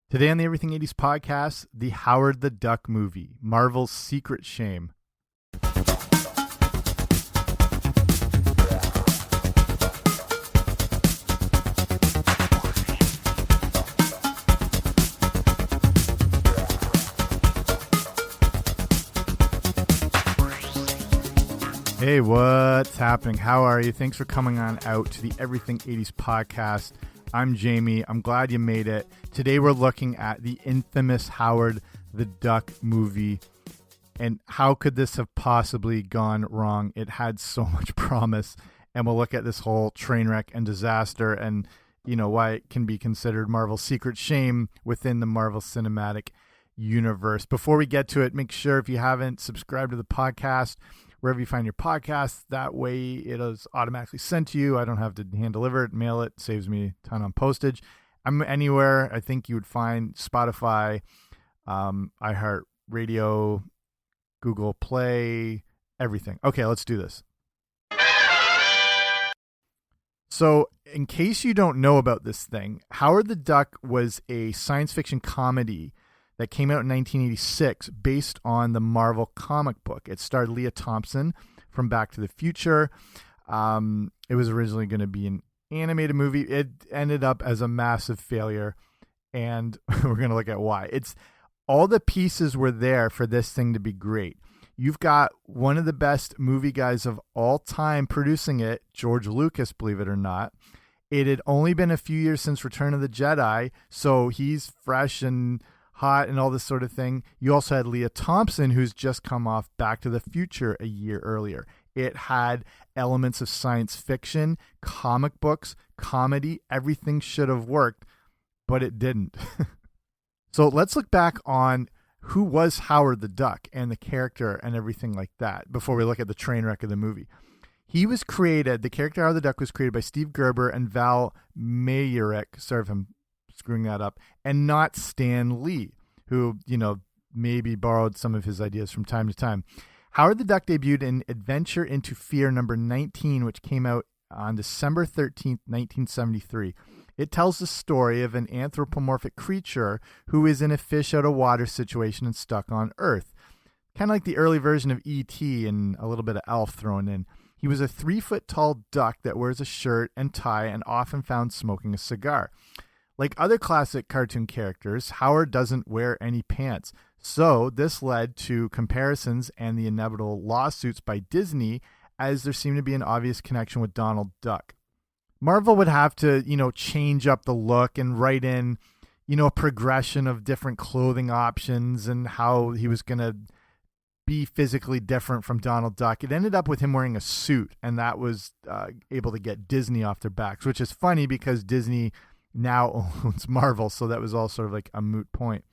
Today on the Everything 80s podcast, the Howard the Duck movie, Marvel's Secret Shame. Hey, what's happening? How are you? Thanks for coming on out to the Everything 80s podcast. I'm Jamie. I'm glad you made it. Today we're looking at the infamous Howard the Duck movie. And how could this have possibly gone wrong? It had so much promise. And we'll look at this whole train wreck and disaster and, you know, why it can be considered Marvel's secret shame within the Marvel Cinematic Universe. Before we get to it, make sure if you haven't subscribed to the podcast, wherever you find your podcasts, that way it is automatically sent to you. I don't have to hand deliver it, mail it. Saves me a ton on postage. I'm anywhere. I think you would find Spotify, iHeartRadio, Google Play, everything. Okay, let's do this. So, in case you don't know about this thing, Howard the Duck was a science fiction comedy that came out in 1986 based on the Marvel comic book. It starred Leah Thompson from Back to the Future. It was originally going to be an animated movie. It ended up as a massive failure, and we're going to look at why. It's all the pieces were there for this thing to be great. You've got one of the best movie guys of all time producing it, George Lucas, believe it or not. It had only been a few years since Return of the Jedi, so he's fresh and hot and all this sort of thing. You also had Leah Thompson, who's just come off Back to the Future a year earlier. It had elements of science fiction, comic books, comedy. Everything should have worked, but it didn't. So let's look back on who was Howard the Duck and the character and everything like that before we look at the train wreck of the movie. He was created, the character Howard the Duck was created by Steve Gerber and Val Mayerick. Sorry if I'm screwing that up, and not Stan Lee, who, you know, maybe borrowed some of his ideas from time to time. Howard the Duck debuted in Adventure into Fear number 19, which came out on December 13th, 1973. It tells the story of an anthropomorphic creature who is in a fish out of water situation and stuck on Earth. Kind of like the early version of E.T. and a little bit of Elf thrown in. He was a 3-foot-tall duck that wears a shirt and tie and often found smoking a cigar. Like other classic cartoon characters, Howard doesn't wear any pants. So this led to comparisons and the inevitable lawsuits by Disney, as there seemed to be an obvious connection with Donald Duck. Marvel would have to, you know, change up the look and write in, you know, a progression of different clothing options and how he was going to be physically different from Donald Duck. It ended up with him wearing a suit, and that was able to get Disney off their backs, which is funny because Disney now owns Marvel, so that was all sort of like a moot point.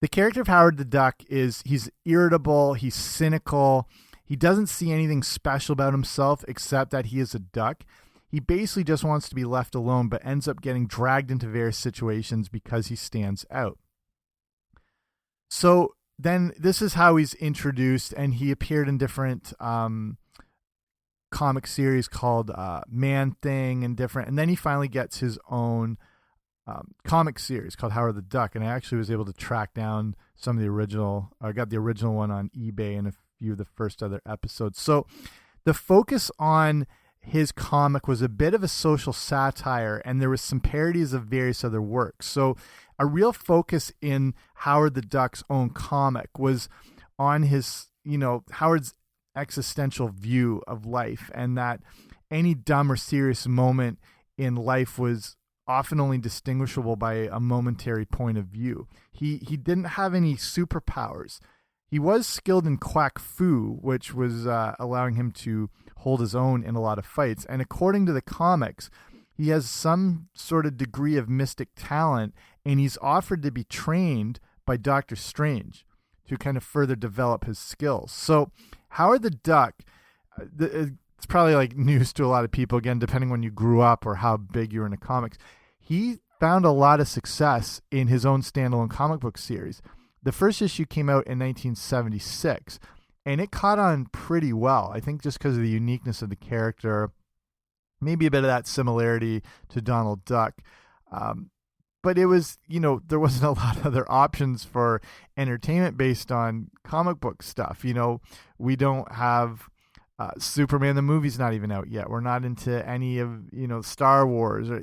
The character of Howard the Duck he's irritable, he's cynical, he doesn't see anything special about himself except that he is a duck. He basically just wants to be left alone, but ends up getting dragged into various situations because he stands out. So then this is how he's introduced, and he appeared in different comic series called Man-Thing and different, and then he finally gets his own comic series called Howard the Duck, and I actually was able to track down some of the original. I got the original one on eBay and a few of the first other episodes. So the focus on his comic was a bit of a social satire, and there was some parodies of various other works. So a real focus in Howard the Duck's own comic was on his, you know, Howard's existential view of life, and that any dumb or serious moment in life was often only distinguishable by a momentary point of view. He didn't have any superpowers. He was skilled in quack fu, which was allowing him to hold his own in a lot of fights. And according to the comics, he has some sort of degree of mystic talent, and he's offered to be trained by Doctor Strange to kind of further develop his skills. So Howard the Duck, it's probably like news to a lot of people, again, depending when you grew up or how big you were into comics. He found a lot of success in his own standalone comic book series. The first issue came out in 1976, and it caught on pretty well. I think just because of the uniqueness of the character, maybe a bit of that similarity to Donald Duck. but it was, there wasn't a lot of other options for entertainment based on comic book stuff. We don't have Superman the movie's not even out yet. We're not into any of, Star Wars or,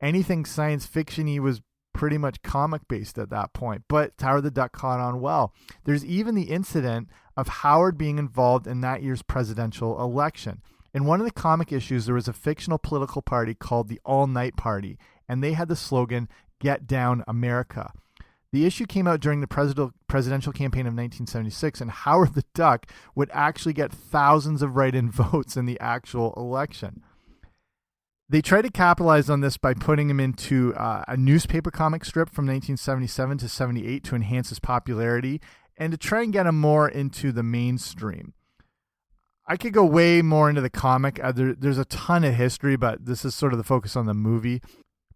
anything science fiction-y was pretty much comic based at that point. But Howard the Duck caught on well. There's even the incident of Howard being involved in that year's presidential election. In one of the comic issues, there was a fictional political party called the All Night Party, and they had the slogan, "Get Down America." The issue came out during the presidential campaign of 1976, and Howard the Duck would actually get thousands of write-in votes in the actual election. They tried to capitalize on this by putting him into a newspaper comic strip from 1977 to 78 to enhance his popularity and to try and get him more into the mainstream. I could go way more into the comic. There's a ton of history, but this is sort of the focus on the movie.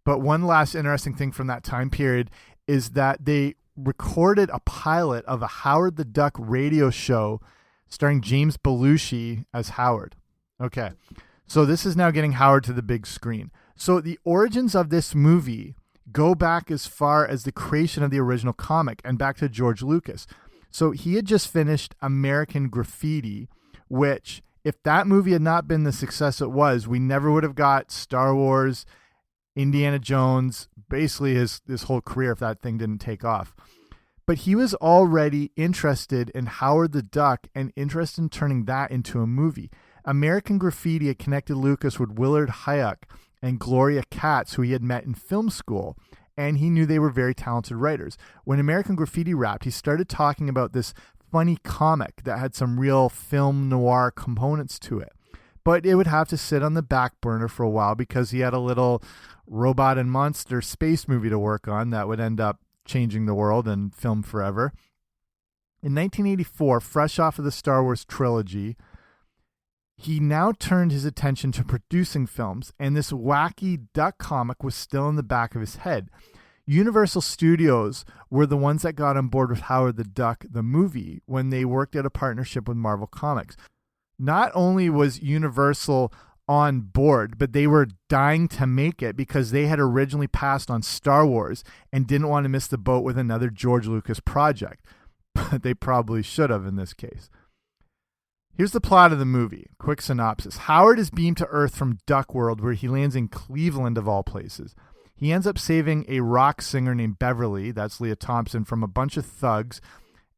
But one last interesting thing from that time period is that they recorded a pilot of a Howard the Duck radio show starring James Belushi as Howard. Okay, so this is now getting Howard to the big screen. So the origins of this movie go back as far as the creation of the original comic and back to George Lucas. So he had just finished American Graffiti, which, if that movie had not been the success it was, we never would have got Star Wars, Indiana Jones, basically his whole career if that thing didn't take off. But he was already interested in Howard the Duck and interested in turning that into a movie. American Graffiti had connected Lucas with Willard Huyck and Gloria Katz, who he had met in film school, and he knew they were very talented writers. When American Graffiti wrapped, he started talking about this funny comic that had some real film noir components to it. But it would have to sit on the back burner for a while because he had a little robot and monster space movie to work on that would end up changing the world and film forever. In 1984, fresh off of the Star Wars trilogy, he now turned his attention to producing films, and this wacky duck comic was still in the back of his head. Universal Studios were the ones that got on board with Howard the Duck, the movie, when they worked out a partnership with Marvel Comics. Not only was Universal on board, but they were dying to make it because they had originally passed on Star Wars and didn't want to miss the boat with another George Lucas project. But they probably should have in this case. Here's the plot of the movie. Quick synopsis. Howard is beamed to Earth from Duck World, where he lands in Cleveland of all places. He ends up saving a rock singer named Beverly, that's Leah Thompson, from a bunch of thugs,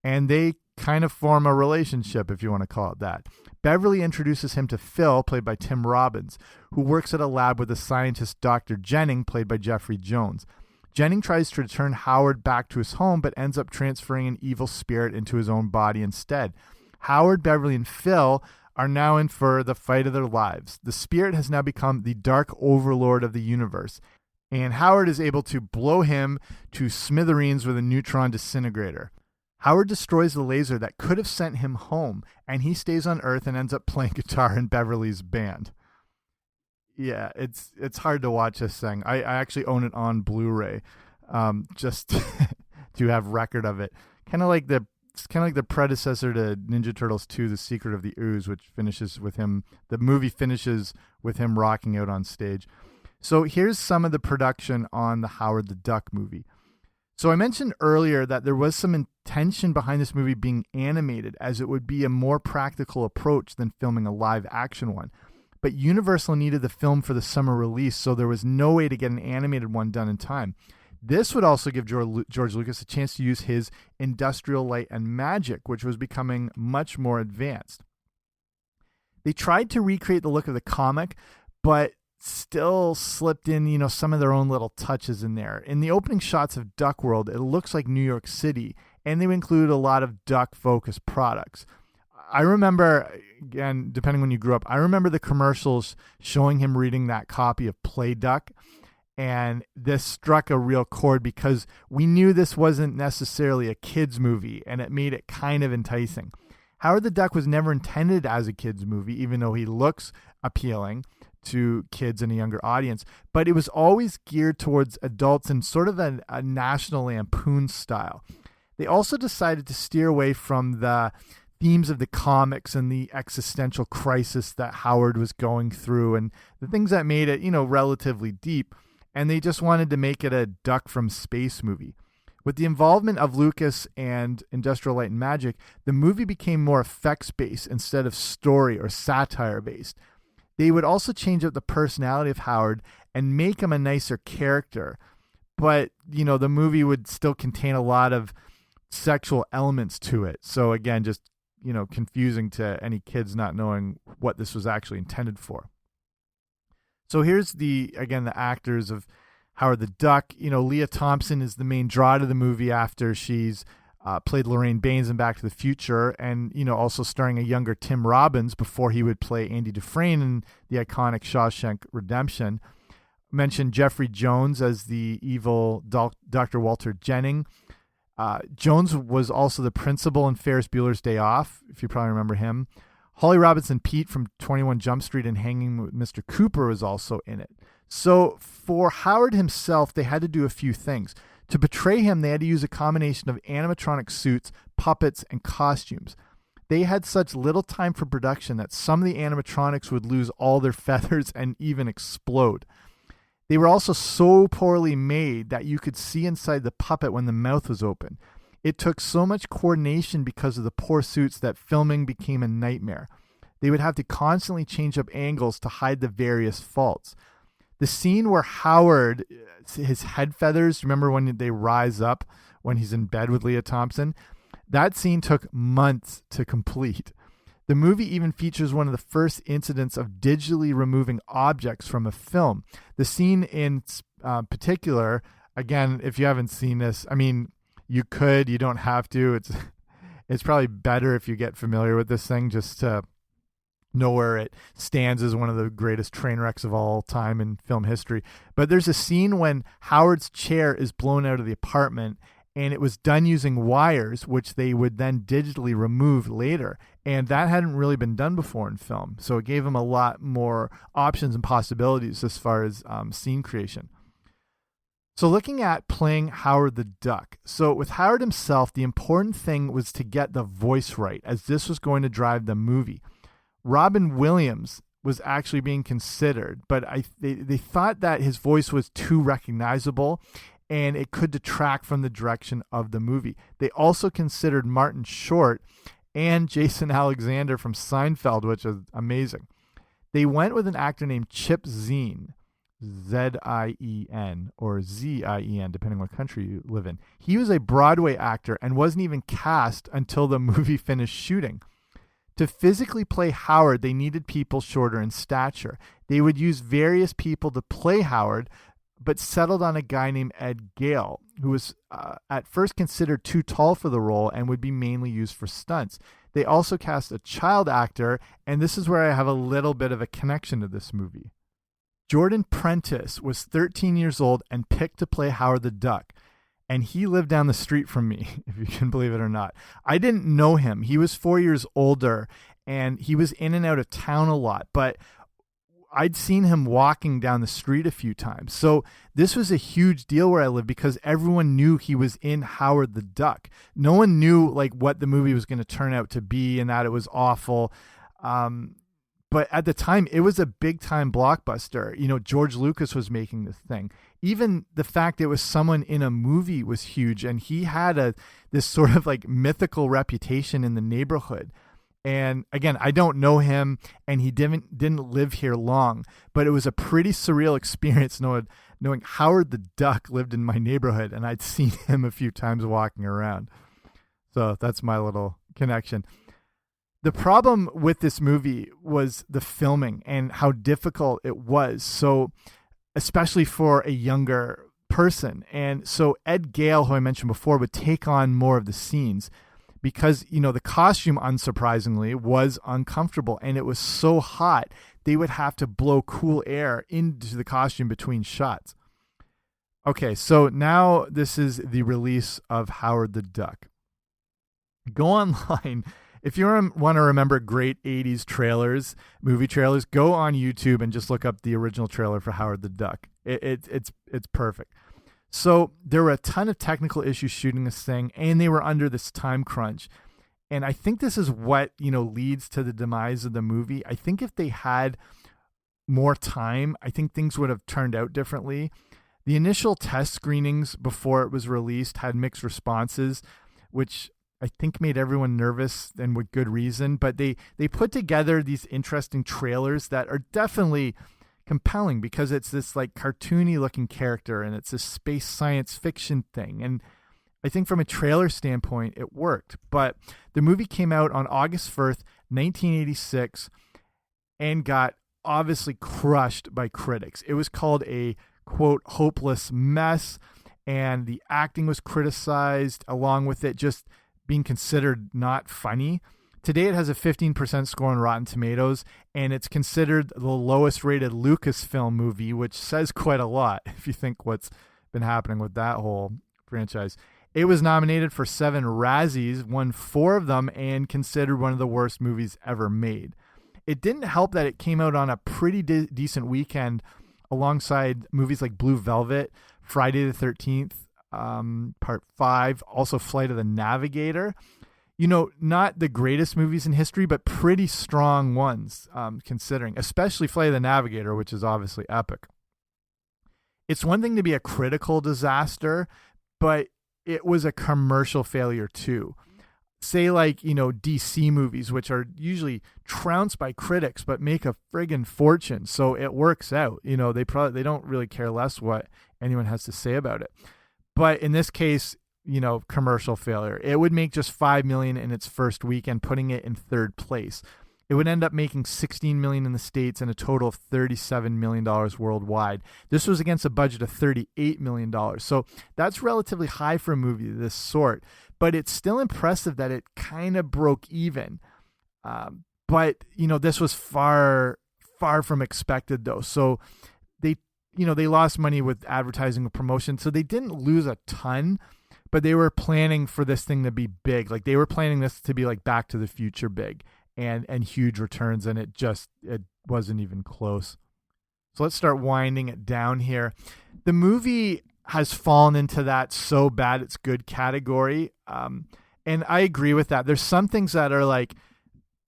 and they kind of form a relationship, if you want to call it that. Beverly introduces him to Phil, played by Tim Robbins, who works at a lab with the scientist Dr. Jennings, played by Jeffrey Jones. Jennings tries to return Howard back to his home, but ends up transferring an evil spirit into his own body instead. Howard, Beverly, and Phil are now in for the fight of their lives. The spirit has now become the dark overlord of the universe, and Howard is able to blow him to smithereens with a neutron disintegrator. Howard destroys the laser that could have sent him home, and he stays on Earth and ends up playing guitar in Beverly's band. Yeah, it's hard to watch this thing. I actually own it on Blu-ray, just to have record of it. It's kind of like the predecessor to Ninja Turtles 2, The Secret of the Ooze, which finishes with him. The movie finishes with him rocking out on stage. So here's some of the production on the Howard the Duck movie. So I mentioned earlier that there was some intention behind this movie being animated, as it would be a more practical approach than filming a live action one. But Universal needed the film for the summer release, so there was no way to get an animated one done in time. This would also give George Lucas a chance to use his industrial light and magic, which was becoming much more advanced. They tried to recreate the look of the comic, but still slipped in, some of their own little touches in there. In the opening shots of Duck World, it looks like New York City, and they include a lot of duck-focused products. I remember, again, depending when you grew up, I remember the commercials showing him reading that copy of Play Duck. And this struck a real chord because we knew this wasn't necessarily a kid's movie, and it made it kind of enticing. Howard the Duck was never intended as a kid's movie, even though he looks appealing to kids and a younger audience. But it was always geared towards adults in sort of a National Lampoon style. They also decided to steer away from the themes of the comics and the existential crisis that Howard was going through and the things that made it, relatively deep, and they just wanted to make it a Duck from Space movie. With the involvement of Lucas and Industrial Light and Magic, the movie became more effects-based instead of story or satire-based. They would also change up the personality of Howard and make him a nicer character. But, the movie would still contain a lot of sexual elements to it. So again, just, confusing to any kids not knowing what this was actually intended for. So here's the actors of Howard the Duck. Leah Thompson is the main draw to the movie after she's played Lorraine Baines in Back to the Future, and also starring a younger Tim Robbins before he would play Andy Dufresne in the iconic Shawshank Redemption. Mentioned Jeffrey Jones as the evil Dr. Walter Jennings. Jones was also the principal in Ferris Bueller's Day Off, if you probably remember him. Holly Robinson Peete from 21 Jump Street and Hanging with Mr. Cooper was also in it. So for Howard himself, they had to do a few things. To portray him, they had to use a combination of animatronic suits, puppets, and costumes. They had such little time for production that some of the animatronics would lose all their feathers and even explode. They were also so poorly made that you could see inside the puppet when the mouth was open. It took so much coordination because of the poor suits that filming became a nightmare. They would have to constantly change up angles to hide the various faults. The scene where Howard, his head feathers, remember when they rise up when he's in bed with Leah Thompson? That scene took months to complete. The movie even features one of the first incidents of digitally removing objects from a film. The scene in particular, again, if you haven't seen this, you don't have to. It's probably better if you get familiar with this thing just to know where it stands as one of the greatest train wrecks of all time in film history. But there's a scene when Howard's chair is blown out of the apartment, and it was done using wires, which they would then digitally remove later. And that hadn't really been done before in film. So it gave him a lot more options and possibilities as far as scene creation. So looking at playing Howard the Duck. So with Howard himself, the important thing was to get the voice right, as this was going to drive the movie. Robin Williams was actually being considered, but they thought that his voice was too recognizable and it could detract from the direction of the movie. They also considered Martin Short and Jason Alexander from Seinfeld, which is amazing. They went with an actor named Chip Zien, Z-I-E-N or Z-I-E-N, depending on what country you live in. He was a Broadway actor and wasn't even cast until the movie finished shooting. To physically play Howard, they needed people shorter in stature. They would use various people to play Howard, but settled on a guy named Ed Gale, who was at first considered too tall for the role and would be mainly used for stunts. They also cast a child actor, and this is where I have a little bit of a connection to this movie. Jordan Prentice was 13 years old and picked to play Howard the Duck, and he lived down the street from me, if you can believe it or not. I didn't know him. He was 4 years older, and he was in and out of town a lot, but I'd seen him walking down the street a few times. So this was a huge deal where I lived because everyone knew he was in Howard the Duck. No one knew what the movie was going to turn out to be and that it was awful. But at the time, it was a big time blockbuster. George Lucas was making this thing. Even the fact it was someone in a movie was huge, and he had this sort of mythical reputation in the neighborhood. And again, I don't know him, and he didn't live here long, but it was a pretty surreal experience knowing Howard the Duck lived in my neighborhood, and I'd seen him a few times walking around. So that's my little connection. The problem with this movie was the filming and how difficult it was. So especially for a younger person. And so Ed Gale, who I mentioned before, would take on more of the scenes. Because, the costume, unsurprisingly, was uncomfortable and it was so hot, they would have to blow cool air into the costume between shots. Okay, so now this is the release of Howard the Duck. Go online. If you want to remember great 80s trailers, movie trailers, go on YouTube and just look up the original trailer for Howard the Duck. It's perfect. So there were a ton of technical issues shooting this thing, and they were under this time crunch. And I think this is what, leads to the demise of the movie. I think if they had more time, I think things would have turned out differently. The initial test screenings before it was released had mixed responses, which I think made everyone nervous, and with good reason. But they put together these interesting trailers that are definitely compelling because it's this like cartoony looking character and it's a space science fiction thing. And I think from a trailer standpoint, it worked. But the movie came out on August 1st, 1986, and got obviously crushed by critics. It was called a, quote, hopeless mess, and the acting was criticized, along with it just being considered not funny. Today, it has a 15% score on Rotten Tomatoes, and it's considered the lowest rated Lucasfilm movie, which says quite a lot if you think what's been happening with that whole franchise. It was nominated for 7 Razzies, won 4 of them, and considered one of the worst movies ever made. It didn't help that it came out on a pretty decent weekend alongside movies like Blue Velvet, Friday the 13th, Part 5, also Flight of the Navigator. You know, not the greatest movies in history, but pretty strong ones, considering, especially Flight of the Navigator, which is obviously epic. It's one thing to be a critical disaster, but it was a commercial failure too. Say like, you know, DC movies, which are usually trounced by critics, but make a friggin' fortune. So it works out. You know, they don't really care less what anyone has to say about it. But in this case, you know, commercial failure. It would make just $5 million in its first weekend, putting it in 3rd place. It would end up making $16 million in the States and a total of $37 million worldwide. This was against a budget of $38 million. So that's relatively high for a movie of this sort, but it's still impressive that it kind of broke even. But, you know, this was far from expected though. So they lost money with advertising and promotion. So they didn't lose a ton, but they were planning for this thing to be big. Like they were planning this to be like Back to the Future big and huge returns. And it wasn't even close. So let's start winding it down here. The movie has fallen into that so bad it's good category. And I agree with that. There's some things that are like,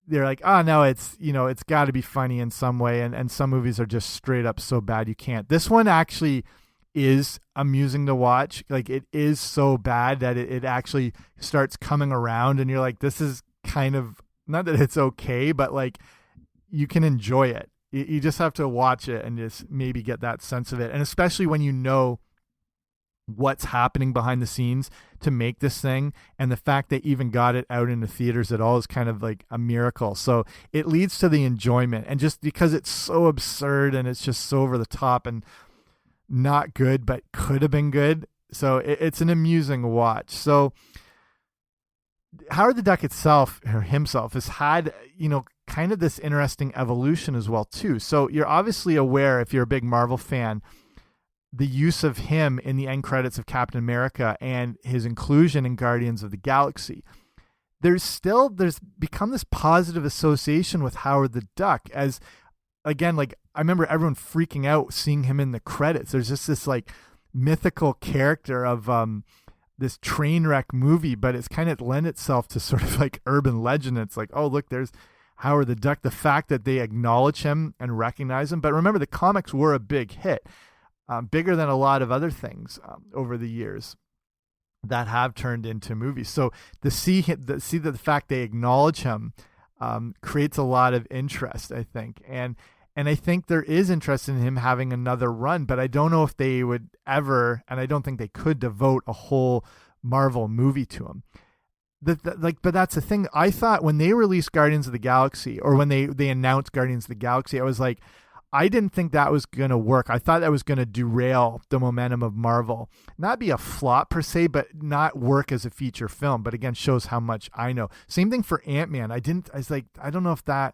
they're like, oh no, it's, you know, it's got to be funny in some way. And some movies are just straight up so bad you can't. This one actually is amusing to watch. Like it is so bad that it actually starts coming around and you're like, this is kind of, not that it's okay, but like you can enjoy it. You just have to watch it and just maybe get that sense of it. And especially when you know what's happening behind the scenes to make this thing, and the fact they even got it out into theaters at all is kind of like a miracle. So it leads to the enjoyment, and just because it's so absurd and it's just so over the top and not good, but could have been good. So it's an amusing watch. So Howard the Duck himself has had, you know, kind of this interesting evolution as well too. So you're obviously aware, if you're a big Marvel fan, the use of him in the end credits of Captain America and his inclusion in Guardians of the Galaxy. There's become this positive association with Howard the Duck as, again, like I remember everyone freaking out seeing him in the credits. There's just this like mythical character of this train wreck movie, but it's kind of lent itself to sort of like urban legend. It's like, oh, look, there's Howard the Duck. The fact that they acknowledge him and recognize him. But remember, the comics were a big hit, bigger than a lot of other things over the years that have turned into movies. So to see the fact they acknowledge him creates a lot of interest, I think. And I think there is interest in him having another run, but I don't know if they would ever, and I don't think they could, devote a whole Marvel movie to him. But that's the thing. I thought when they released Guardians of the Galaxy, or when they announced Guardians of the Galaxy, I was like, I didn't think that was going to work. I thought that was going to derail the momentum of Marvel. Not be a flop per se, but not work as a feature film. But again, shows how much I know. Same thing for Ant-Man. I was like, I don't know if that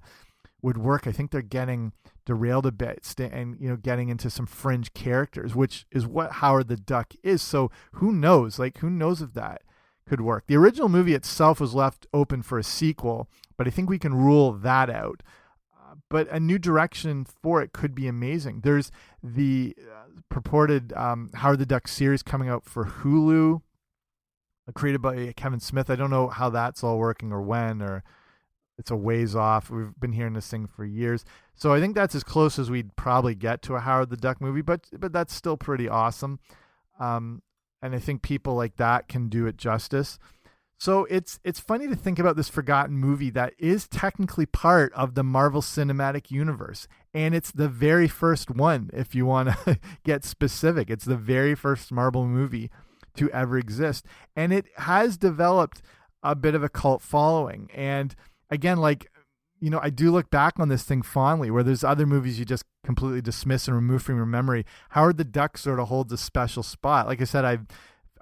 would work. I think they're getting derailed a bit and, you know, getting into some fringe characters, which is what Howard the Duck is. So who knows? Like, who knows if that could work? The original movie itself was left open for a sequel, but I think we can rule that out. But a new direction for it could be amazing. There's the purported Howard the Duck series coming out for Hulu, created by Kevin Smith. I don't know how that's all working or when, or it's a ways off. We've been hearing this thing for years. So I think that's as close as we'd probably get to a Howard the Duck movie, but that's still pretty awesome. And I think people like that can do it justice. So it's funny to think about this forgotten movie that is technically part of the Marvel Cinematic Universe. And it's the very first one, if you want to get specific. It's the very first Marvel movie to ever exist. And it has developed a bit of a cult following. And again, like, you know, I do look back on this thing fondly, where there's other movies you just completely dismiss and remove from your memory. Howard the Duck sort of holds a special spot. Like I said, I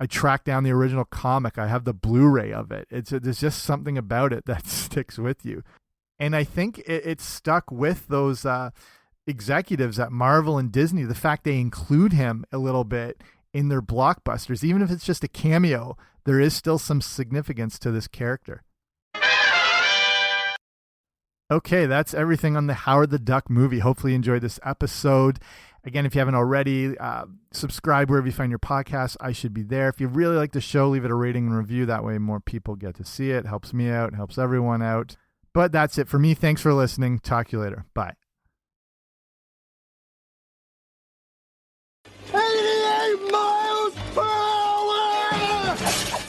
tracked down the original comic. I have the Blu-ray of it. There's just something about it that sticks with you. And I think it stuck with those executives at Marvel and Disney, the fact they include him a little bit in their blockbusters. Even if it's just a cameo, there is still some significance to this character. Okay, that's everything on the Howard the Duck movie. Hopefully you enjoyed this episode. Again, if you haven't already, subscribe wherever you find your podcasts. I should be there. If you really like the show, leave it a rating and review. That way more people get to see it. Helps me out, helps everyone out. But that's it for me. Thanks for listening. Talk to you later. Bye. 88 miles per hour!